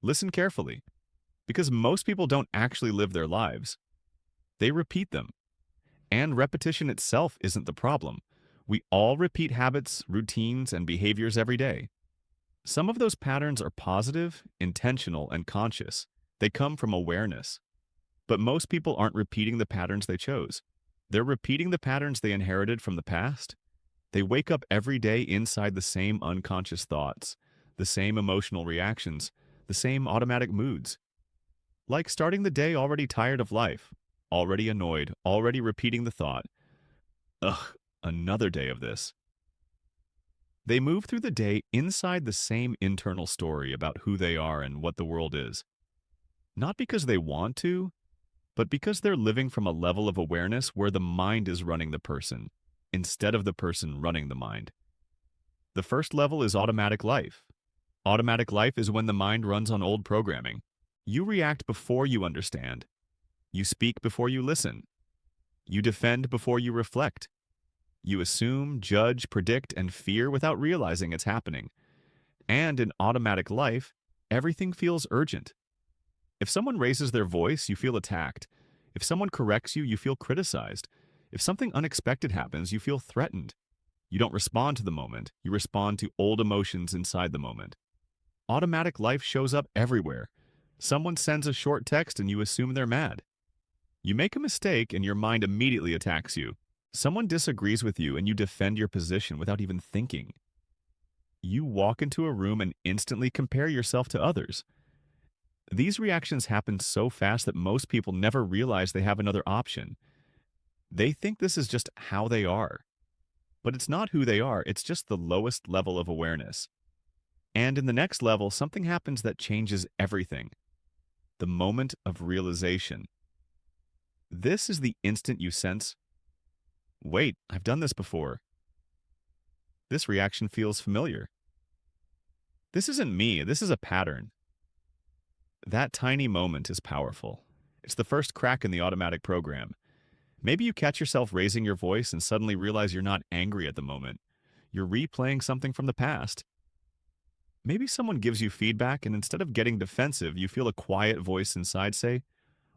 Listen carefully, because most people don't actually live their lives. They repeat them. And repetition itself isn't the problem. We all repeat habits, routines, and behaviors every day. Some of those patterns are positive, intentional, and conscious. They come from awareness. But most people aren't repeating the patterns they chose. They're repeating the patterns they inherited from the past. They wake up every day inside the same unconscious thoughts, the same emotional reactions, the same automatic moods. Like starting the day already tired of life, already annoyed, already repeating the thought, ugh, another day of this. They move through the day inside the same internal story about who they are and what the world is. Not because they want to, but because they're living from a level of awareness where the mind is running the person, instead of the person running the mind. The first level is automatic life. Automatic life is when the mind runs on old programming. You react before you understand. You speak before you listen. You defend before you reflect. You assume, judge, predict, and fear without realizing it's happening. And in automatic life, everything feels urgent. If someone raises their voice, you feel attacked. If someone corrects you, you feel criticized. If something unexpected happens, you feel threatened. You don't respond to the moment, you respond to old emotions inside the moment. Automatic life shows up everywhere. Someone sends a short text and you assume they're mad. You make a mistake and your mind immediately attacks you. Someone disagrees with you and you defend your position without even thinking. You walk into a room and instantly compare yourself to others. These reactions happen so fast that most people never realize they have another option. They think this is just how they are. But it's not who they are, it's just the lowest level of awareness. And in the next level, something happens that changes everything. The moment of realization. This is the instant you sense, wait, I've done this before. This reaction feels familiar. This isn't me, this is a pattern. That tiny moment is powerful. It's the first crack in the automatic program. Maybe you catch yourself raising your voice and suddenly realize you're not angry at the moment. You're replaying something from the past. Maybe someone gives you feedback and instead of getting defensive, you feel a quiet voice inside say,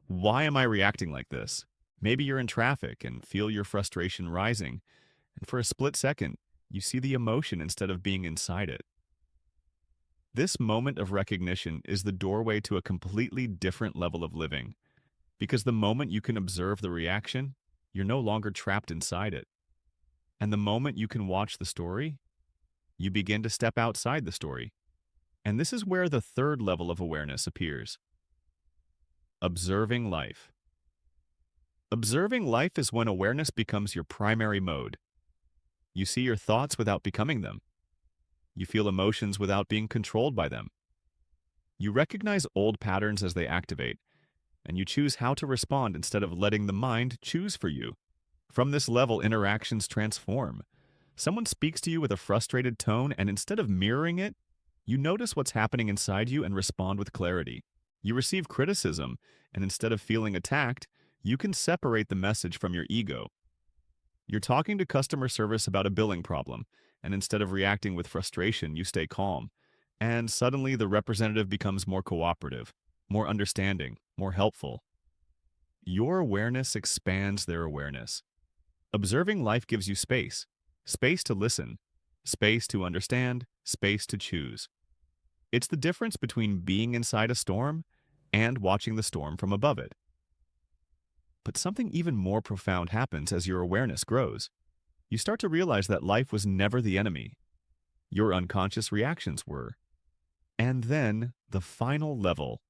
why am I reacting like this? Maybe you're in traffic and feel your frustration rising, and for a split second, you see the emotion instead of being inside it. This moment of recognition is the doorway to a completely different level of living, because the moment you can observe the reaction, you're no longer trapped inside it. And the moment you can watch the story, you begin to step outside the story. And this is where the third level of awareness appears. Observing life. Observing life is when awareness becomes your primary mode. You see your thoughts without becoming them. You feel emotions without being controlled by them. You recognize old patterns as they activate, and you choose how to respond instead of letting the mind choose for you. From this level, interactions transform. Someone speaks to you with a frustrated tone, and instead of mirroring it, you notice what's happening inside you and respond with clarity. You receive criticism, and instead of feeling attacked, you can separate the message from your ego. You're talking to customer service about a billing problem, and instead of reacting with frustration, you stay calm. And suddenly the representative becomes more cooperative, more understanding, more helpful. Your awareness expands their awareness. Observing life gives you space. Space to listen, space to understand, space to choose. It's the difference between being inside a storm and watching the storm from above it. But something even more profound happens as your awareness grows. You start to realize that life was never the enemy. Your unconscious reactions were. And then, the final level.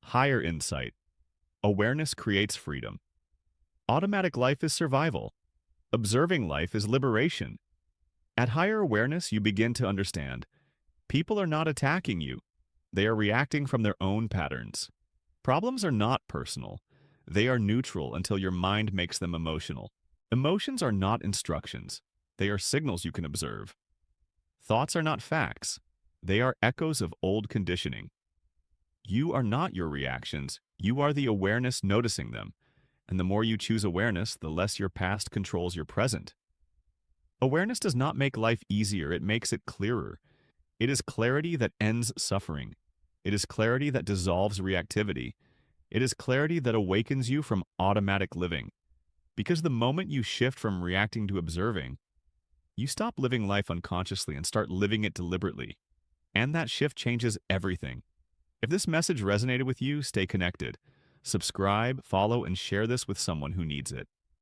Higher insight. Awareness creates freedom. Automatic life is survival. Observing life is liberation. At higher awareness, you begin to understand. People are not attacking you. They are reacting from their own patterns. Problems are not personal. They are neutral until your mind makes them emotional. Emotions are not instructions. They are signals you can observe. Thoughts are not facts. They are echoes of old conditioning. You are not your reactions. You are the awareness noticing them. And the more you choose awareness, the less your past controls your present. Awareness does not make life easier, it makes it clearer. It is clarity that ends suffering. It is clarity that dissolves reactivity. It is clarity that awakens you from automatic living. Because the moment you shift from reacting to observing, you stop living life unconsciously and start living it deliberately. And that shift changes everything. If this message resonated with you, stay connected. Subscribe, follow, and share this with someone who needs it.